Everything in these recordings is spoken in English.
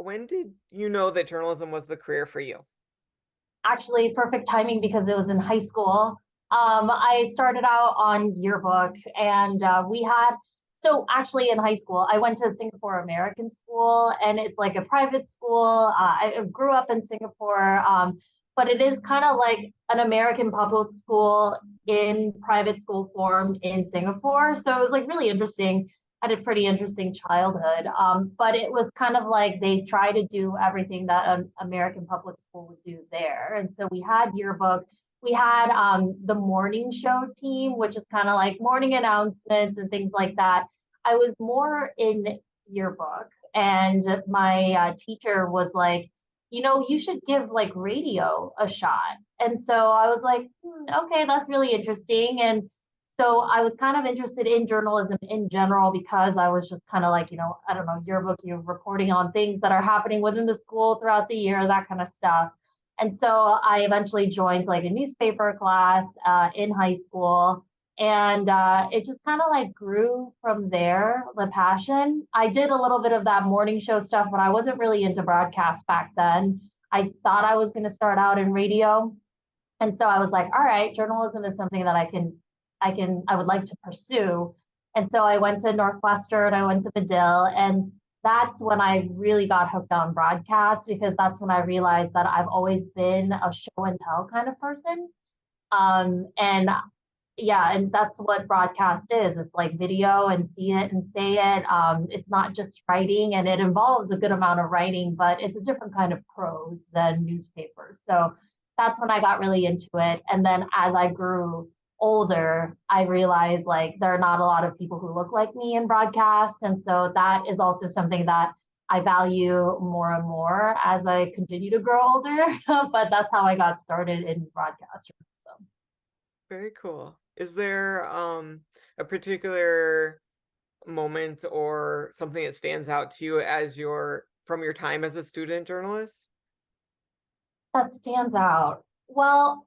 when did you know that journalism was the career for you? Actually, perfect timing because it was in high school. I started out on yearbook, and we had, so actually in high school, I went to Singapore American School, and it's like a private school. I grew up in Singapore, but it is kind of like an American public school in private school form in Singapore. So it was like really interesting. Had a pretty interesting childhood. But it was kind of like they try to do everything that an American public school would do there. And so we had yearbook. We had the morning show team, which is kind of like morning announcements and things like that. I was more in yearbook, and my teacher was like, you should give like radio a shot. And so I was like, okay, that's really interesting. And so I was kind of interested in journalism in general because I was just kind of like, I don't know, yearbook, you're reporting on things that are happening within the school throughout the year, that kind of stuff. And so I eventually joined like a newspaper class in high school. And it just kind of like grew from there, the passion. I did a little bit of that morning show stuff, but I wasn't really into broadcast back then. I thought I was going to start out in radio. And so I was like, all right, journalism is something that I would like to pursue. And so I went to Northwestern, I went to Medill, and that's when I really got hooked on broadcast because that's when I realized that I've always been a show and tell kind of person. And yeah, and that's what broadcast is. It's like video and see it and say it. It's not just writing, and it involves a good amount of writing, but it's a different kind of prose than newspapers. So that's when I got really into it. And then as I grew older, I realized like there are not a lot of people who look like me in broadcast. And so that is also something that I value more and more as I continue to grow older. But that's how I got started in broadcast. So. Very cool. Is there a particular moment or something that stands out to you as your from your time as a student journalist? That stands out. Well,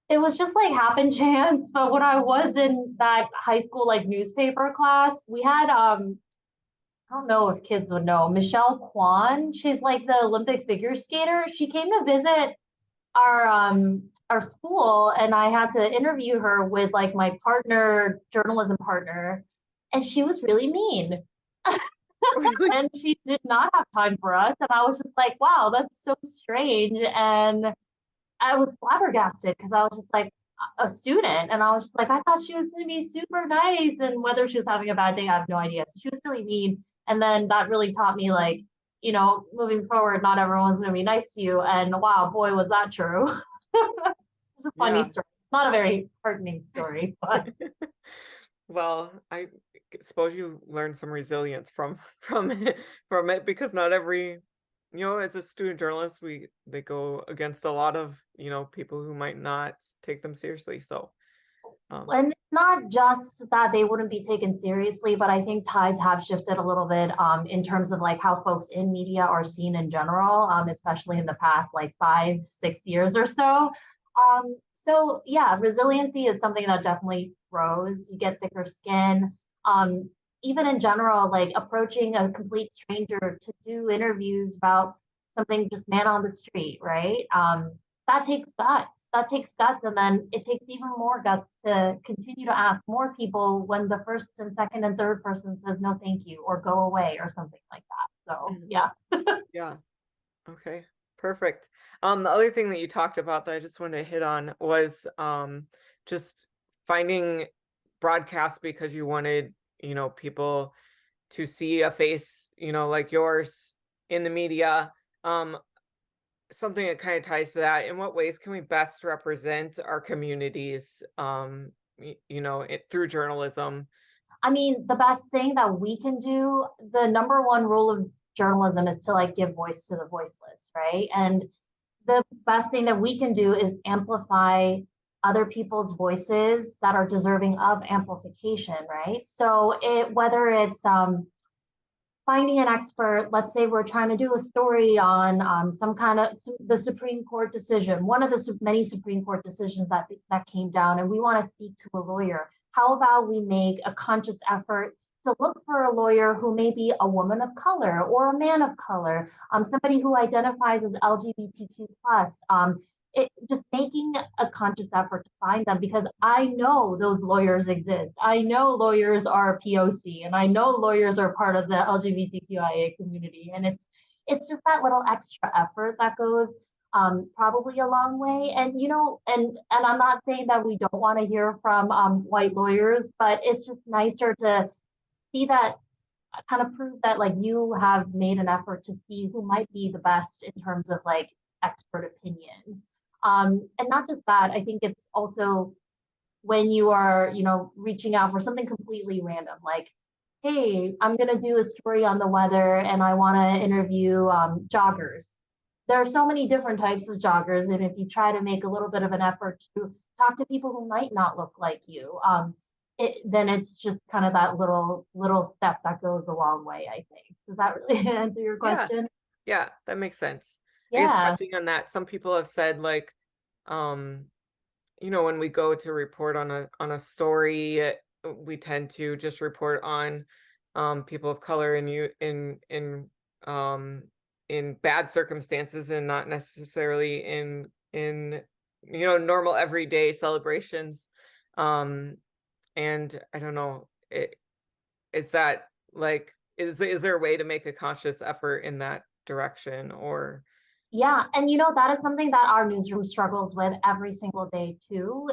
it was just like happen chance, but when I was in that high school like newspaper class, we had I don't know if kids would know Michelle Kwan. She's like the Olympic figure skater. She came to visit our school, and I had to interview her with like my partner, journalism partner, and she was really mean. Really? And she did not have time for us. And I was just like, wow, that's so strange. And I was flabbergasted because I was just like a student. And I was just like, I thought she was going to be super nice. And whether she was having a bad day, I have no idea. So she was really mean. And then that really taught me, like, moving forward, not everyone's going to be nice to you. And wow, boy, was that true. It's a funny Yeah. story. Not a very heartening story, but Well, I suppose you learned some resilience from from it because not every as a student journalist, they go against a lot of, people who might not take them seriously. So, um, and it's not just that they wouldn't be taken seriously, but I think tides have shifted a little bit in terms of like how folks in media are seen in general, especially in the past like 5, 6 years or so. So yeah, resiliency is something that definitely grows. You get thicker skin. Even in general, like approaching a complete stranger to do interviews about something just man on the street, right? That takes guts. That takes guts. And then it takes even more guts to continue to ask more people when the first and second and third person says no, thank you, or go away, or something like that. So, Mhm. yeah. Yeah. Okay. Perfect. The other thing that you talked about that I just wanted to hit on was just finding broadcast because you wanted, people to see a face, like yours in the media. Um, Something that kind of ties to that. In what ways can we best represent our communities, through journalism? I mean, the best thing that we can do, the number one rule of journalism is to like give voice to the voiceless, right? And the best thing that we can do is amplify other people's voices that are deserving of amplification, right? So whether it's finding an expert, let's say we're trying to do a story on some kind of the Supreme Court decision, one of the many Supreme Court decisions that came down, and we want to speak to a lawyer. How about we make a conscious effort to look for a lawyer who may be a woman of color or a man of color, somebody who identifies as LGBTQ plus. It just making a conscious effort to find them, because I know those lawyers exist. I know lawyers are POC, and I know lawyers are part of the LGBTQIA community, and it's just that little extra effort that goes probably a long way. And and I'm not saying that we don't want to hear from white lawyers, but it's just nicer to see that, kind of prove that like you have made an effort to see who might be the best in terms of like expert opinion. And not just that, I think it's also when you are, reaching out for something completely random, like, hey, I'm going to do a story on the weather and I want to interview joggers. There are so many different types of joggers. And if you try to make a little bit of an effort to talk to people who might not look like you, then it's just kind of that little step that goes a long way, I think. Does that really answer your Yeah. question? Yeah, that makes sense. I guess Yeah. touching on that, some people have said like, um, when we go to report on a story, we tend to just report on people of color um in bad circumstances and not necessarily in normal everyday celebrations. Um, and I don't know, is that like is there a way to make a conscious effort in that direction or Yeah, and that is something that our newsroom struggles with every single day too.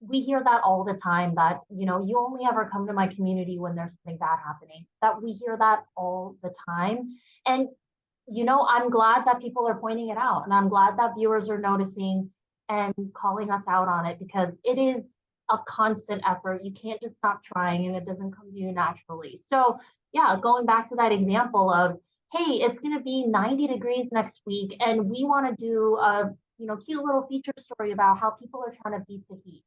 We hear that all the time, that, you only ever come to my community when there's something bad happening. That we hear that all the time. And I'm glad that people are pointing it out, and I'm glad that viewers are noticing and calling us out on it, because it is a constant effort. You can't just stop trying and it doesn't come to you naturally. So, yeah, going back to that example of, hey, it's going to be 90 degrees next week, and we want to do a cute little feature story about how people are trying to beat the heat.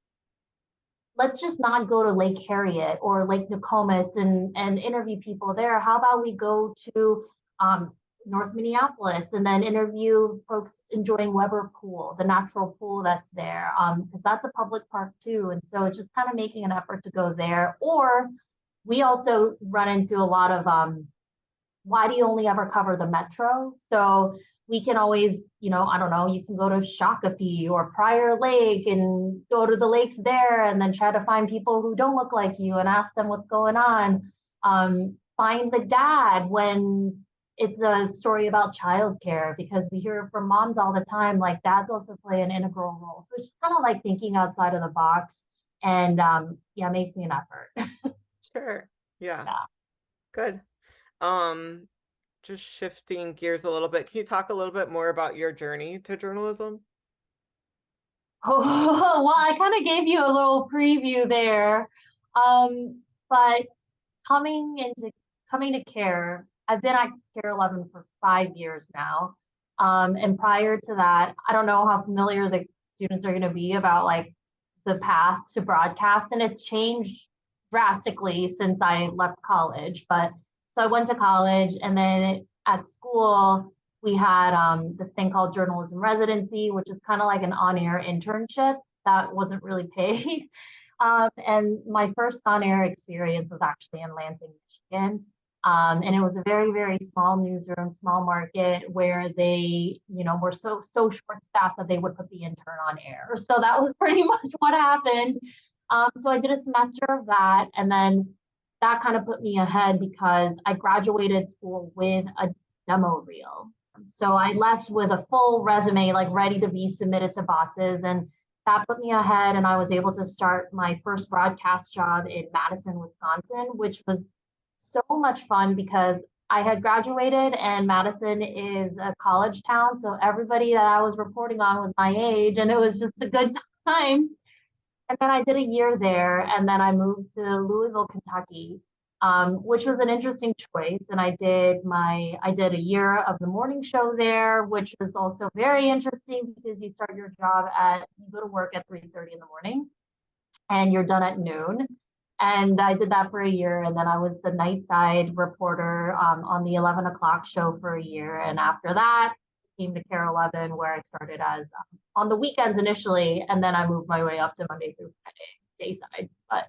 Let's just not go to Lake Harriet or Lake Nokomis and interview people there. How about we go to North Minneapolis and then interview folks enjoying Weber Pool, the natural pool that's there, because that's a public park too. And so it's just kind of making an effort to go there. Or we also run into a lot of why do you only ever cover the metro? So we can always, I don't know, you can go to Shakopee or Prior Lake and go to the lakes there and then try to find people who don't look like you and ask them what's going on. Find the dad when it's a story about childcare, because we hear from moms all the time, like dads also play an integral role. So it's just kind of like thinking outside of the box and yeah, making an effort. sure. Yeah, Yeah. good. Um, just shifting gears a little bit. Can you talk a little bit more about your journey to journalism? Oh, well, I kind of gave you a little preview there. But coming into coming to CARE, I've been at CARE 11 for 5 years now. And prior to that, I don't know how familiar the students are going to be about like the path to broadcast, and it's changed drastically since I left college. But so I went to college, and then at school we had this thing called journalism residency, which is kind of like an on-air internship that wasn't really paid. And my first on-air experience was actually in Lansing, Michigan. And it was a very, very small newsroom, small market, where they, were so short staffed that they would put the intern on air. So that was pretty much what happened. So I did a semester of that, and then that kind of put me ahead because I graduated school with a demo reel. So I left with a full resume, like ready to be submitted to bosses, and that put me ahead. And I was able to start my first broadcast job in Madison, Wisconsin, which was so much fun because I had graduated and Madison is a college town. So everybody that I was reporting on was my age, and it was just a good time. And then I did a year there, and then I moved to Louisville, Kentucky, which was an interesting choice. And I did a year of the morning show there, which was also very interesting because you start your job you go to work at 3:30 in the morning, and you're done at noon. And I did that for a year, and then I was the night side reporter on the 11 o'clock show for a year. And after that, came to KARE 11, where I started as on the weekends initially, and then I moved my way up to Monday through Friday, day side. But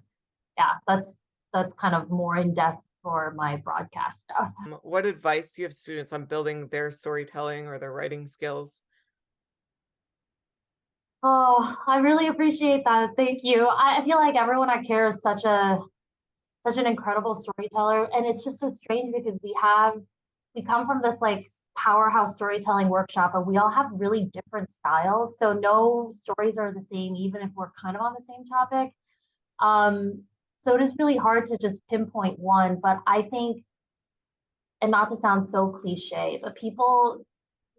yeah, that's kind of more in depth for my broadcast stuff. What advice do you have students on building their storytelling or their writing skills? Oh, I really appreciate that. Thank you. I feel like everyone at KARE is such an incredible storyteller, and it's just so strange because we come from this like powerhouse storytelling workshop, and we all have really different styles. So no stories are the same, even if we're kind of on the same topic. Um, so it is really hard to just pinpoint one, but I think, and not to sound so cliche, but people,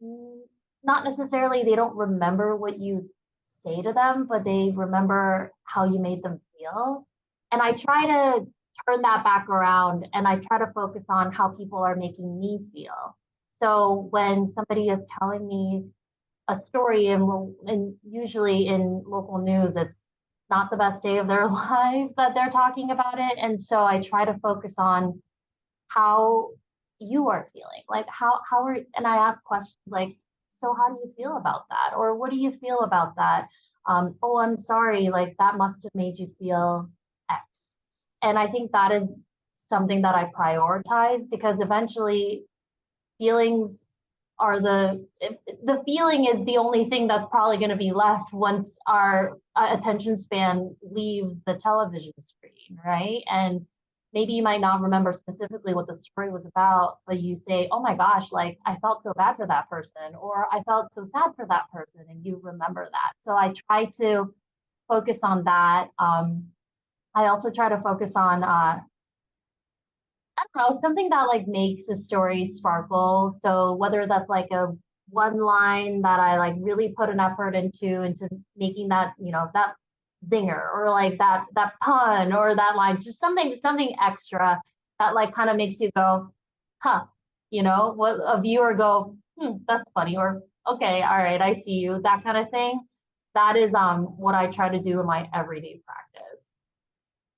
mm, not necessarily, they don't remember what you say to them, but they remember how you made them feel. And I try to turn that back around, and I try to focus on how people are making me feel. So when somebody is telling me a story, and usually in local news, it's not the best day of their lives that they're talking about it. And so I try to focus on how you are feeling, like how are, and I ask questions like, so how do you feel about that, or what do you feel about that? Oh, I'm sorry, like that must have made you feel X. And I think that is something that I prioritize, because eventually feelings are if the feeling is the only thing that's probably going to be left once our attention span leaves the television screen, right? And maybe you might not remember specifically what the story was about, but you say, oh my gosh, like I felt so bad for that person, or I felt so sad for that person, and you remember that. So I try to focus on that. I also try to focus on I don't know, something that like makes a story sparkle. So whether that's like a one line that I like really put an effort into making that, that zinger, or like that pun, or that line, just something extra that like kind of makes you go, huh, what a viewer go, that's funny, or okay, all right, I see you, that kind of thing. That is what I try to do in my everyday practice.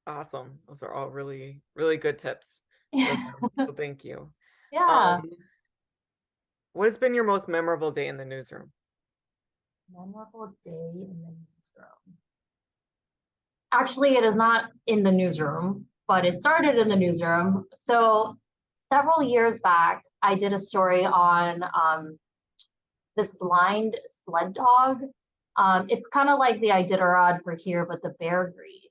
Awesome. Those are all really, really good tips. So, so thank you. Yeah. Um, what has been your most memorable day in the newsroom? Memorable day in the newsroom. Actually, it is not in the newsroom, but it started in the newsroom. So several years back, I did a story on this blind sled dog. It's kind of like the Iditarod for here, but the Bear Grease.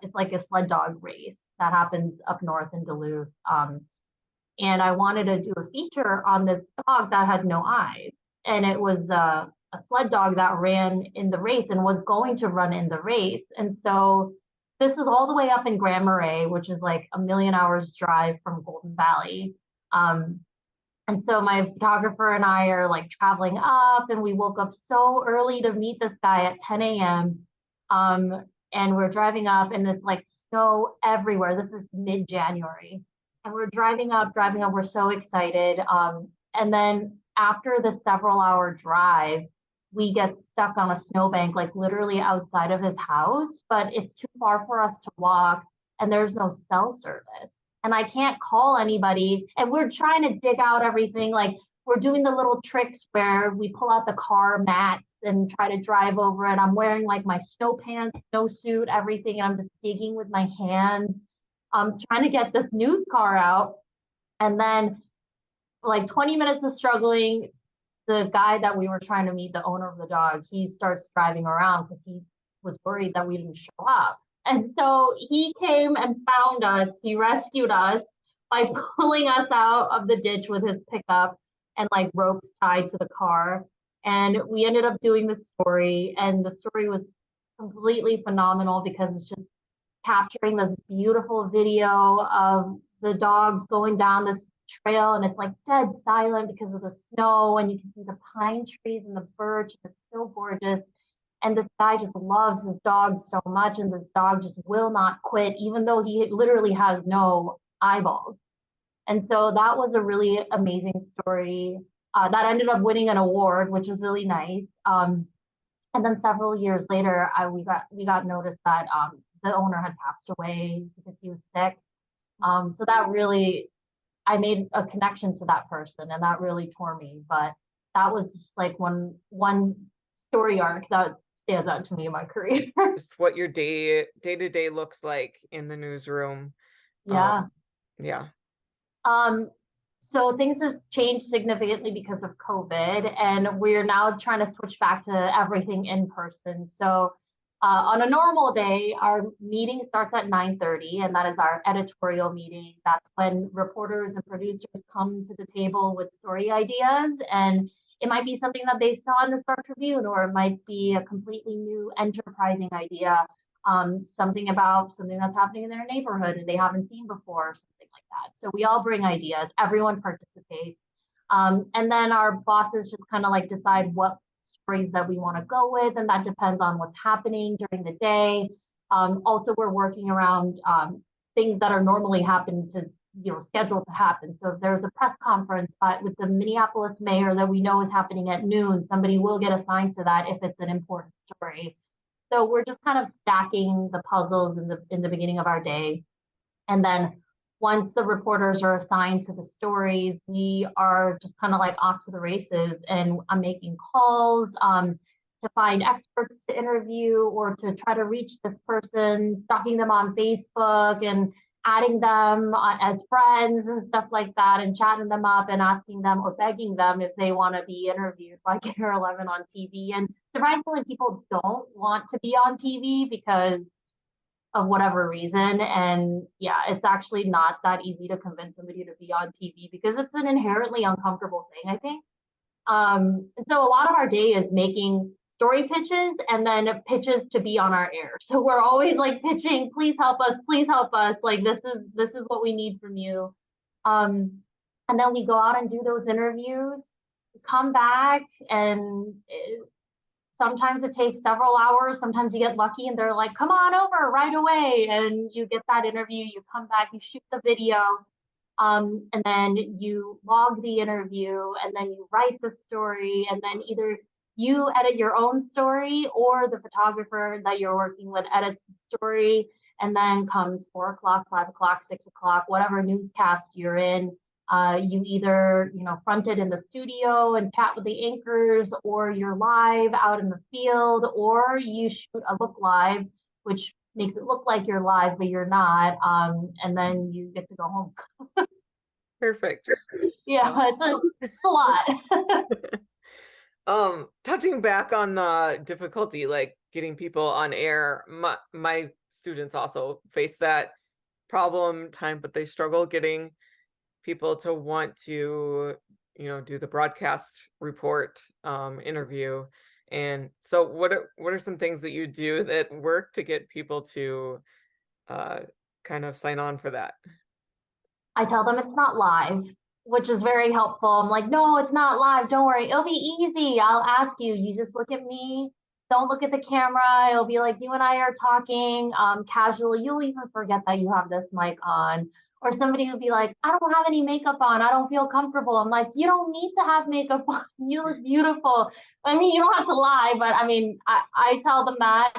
It's like a sled dog race that happens up north in Duluth. And I wanted to do a feature on this dog that had no eyes. And it was a sled dog that ran in the race and was going to run in the race. And so this is all the way up in Grand Marais, which is like a million hours drive from Golden Valley. Um, and so my photographer and I are like traveling up, and we woke up so early to meet this guy at 10 a.m. And we're driving up, and it's like snow everywhere. This is mid-January. And we're driving up. We're so excited. And then after the several hour drive, we get stuck on a snowbank, like literally outside of his house, but it's too far for us to walk, and there's no cell service. And I can't call anybody. And we're trying to dig out everything. Like we're doing the little tricks where we pull out the car mats and try to drive over it. I'm wearing like my snow pants, snowsuit, everything, and I'm just digging with my hands. I'm trying to get this news car out. And then like 20 minutes of struggling, the guy that we were trying to meet, the owner of the dog, he starts driving around because he was worried that we didn't show up. And so he came and found us. He rescued us by pulling us out of the ditch with his pickup and like ropes tied to the car. And we ended up doing the story, and the story was completely phenomenal because it's just capturing this beautiful video of the dogs going down this trail, and it's like dead silent because of the snow, and you can see the pine trees and the birch, and it's so gorgeous. And this guy just loves his dog so much, and this dog just will not quit even though he literally has no eyeballs. And so that was a really amazing story that ended up winning an award, which was really nice. And then several years later, we got notice that the owner had passed away because he was sick. So that really, I made a connection to that person, and that really tore me. But that was just like one story arc that stands out to me in my career. Just what your day to day looks like in the newsroom. Yeah. Yeah. So things have changed significantly because of COVID, and we're now trying to switch back to everything in person. So on a normal day, our meeting starts at 9:30, and that is our editorial meeting. That's when reporters and producers come to the table with story ideas, and it might be something that they saw in the Star Tribune, or it might be a completely new enterprising idea, something about something that's happening in their neighborhood and they haven't seen before, something like that. So we all bring ideas, everyone participates. And then our bosses just kind of like decide what stories that we want to go with, and that depends on what's happening during the day. Also, we're working around things that are normally happen to, scheduled to happen. So if there's a press conference with the Minneapolis mayor that we know is happening at noon, somebody will get assigned to that if it's an important story. So we're just kind of stacking the puzzles in the beginning of our day. And then once the reporters are assigned to the stories, we are just kind of like off to the races. And I'm making calls to find experts to interview or to try to reach this person, stalking them on Facebook and adding them as friends and stuff like that, and chatting them up and asking them or begging them if they want to be interviewed by KARE-11 on TV. And surprisingly, people don't want to be on TV because of whatever reason. And yeah, it's actually not that easy to convince somebody to be on TV because it's an inherently uncomfortable thing, I think. And so a lot of our day is making story pitches and then pitches to be on our air. So we're always like pitching, please help us, please help us. Like this is what we need from you. And then we go out and do those interviews, come back, and sometimes it takes several hours. Sometimes you get lucky and they're like, come on over right away. And you get that interview, you come back, you shoot the video, and then you log the interview, and then you write the story, and then either you edit your own story or the photographer that you're working with edits the story. And then comes 4 o'clock, 5 o'clock, 6 o'clock, whatever newscast you're in. You either, front it in the studio and chat with the anchors, or you're live out in the field, or you shoot a look live, which makes it look like you're live, but you're not. And then you get to go home. Perfect. Yeah, it's a lot. Touching back on the difficulty, like getting people on air, my students also face that problem time, but they struggle getting people to want to, do the broadcast report interview. And so what are some things that you do that work to get people to kind of sign on for that? I tell them it's not live, which is very helpful. I'm like, no, it's not live. Don't worry. It'll be easy. I'll ask you. You just look at me. Don't look at the camera. It'll be like you and I are talking casually. You'll even forget that you have this mic on. Or somebody will be like, I don't have any makeup on. I don't feel comfortable. I'm like, you don't need to have makeup on. You look beautiful. I mean, you don't have to lie, but I mean, I tell them that.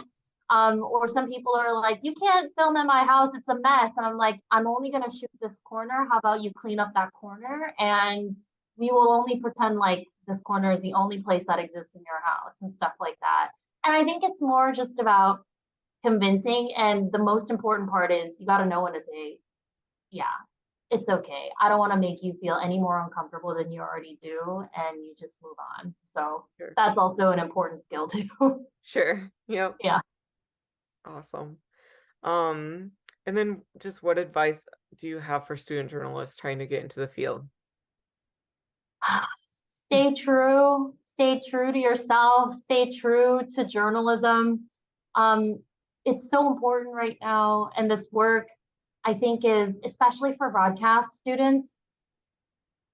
Or some people are like, you can't film in my house, it's a mess. And I'm like, I'm only going to shoot this corner. How about you clean up that corner? And we will only pretend like this corner is the only place that exists in your house and stuff like that. And I think it's more just about convincing. And the most important part is you got to know when to say, yeah, it's okay. I don't want to make you feel any more uncomfortable than you already do. And you just move on. So Sure. that's also an important skill too. Sure. Yep. Yeah. Awesome. And then just what advice do you have for student journalists trying to get into the field? Stay true to yourself, stay true to journalism. It's so important right now. And this work, I think, is especially for broadcast students.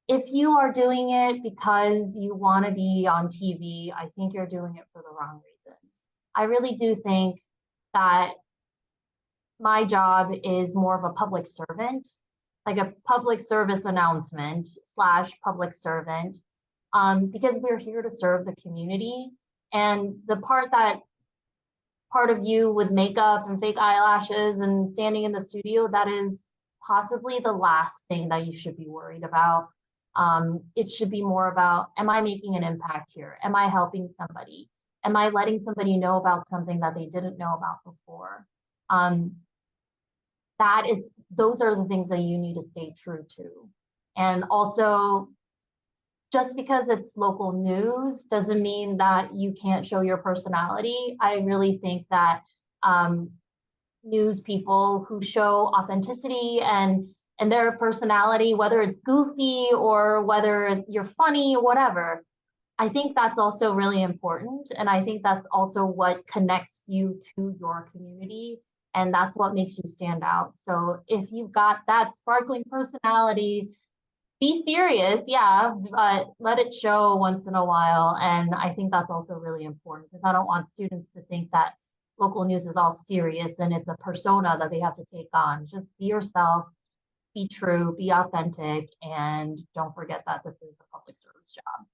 If you are doing it because you want to be on TV, I think you're doing it for the wrong reasons. I really do think that my job is more of a public servant, like a public service announcement slash public servant, because we're here to serve the community. And the part of you with makeup and fake eyelashes and standing in the studio, that is possibly the last thing that you should be worried about. It should be more about, am I making an impact here? Am I helping somebody? Am I letting somebody know about something that they didn't know about before? those are the things that you need to stay true to. And also, just because it's local news doesn't mean that you can't show your personality. I really think that news people who show authenticity and their personality, whether it's goofy or whether you're funny, whatever, I think that's also really important. And I think that's also what connects you to your community. And that's what makes you stand out. So if you've got that sparkling personality, be serious, yeah, but let it show once in a while. And I think that's also really important because I don't want students to think that local news is all serious and it's a persona that they have to take on. Just be yourself, be true, be authentic, and don't forget that this is a public service job.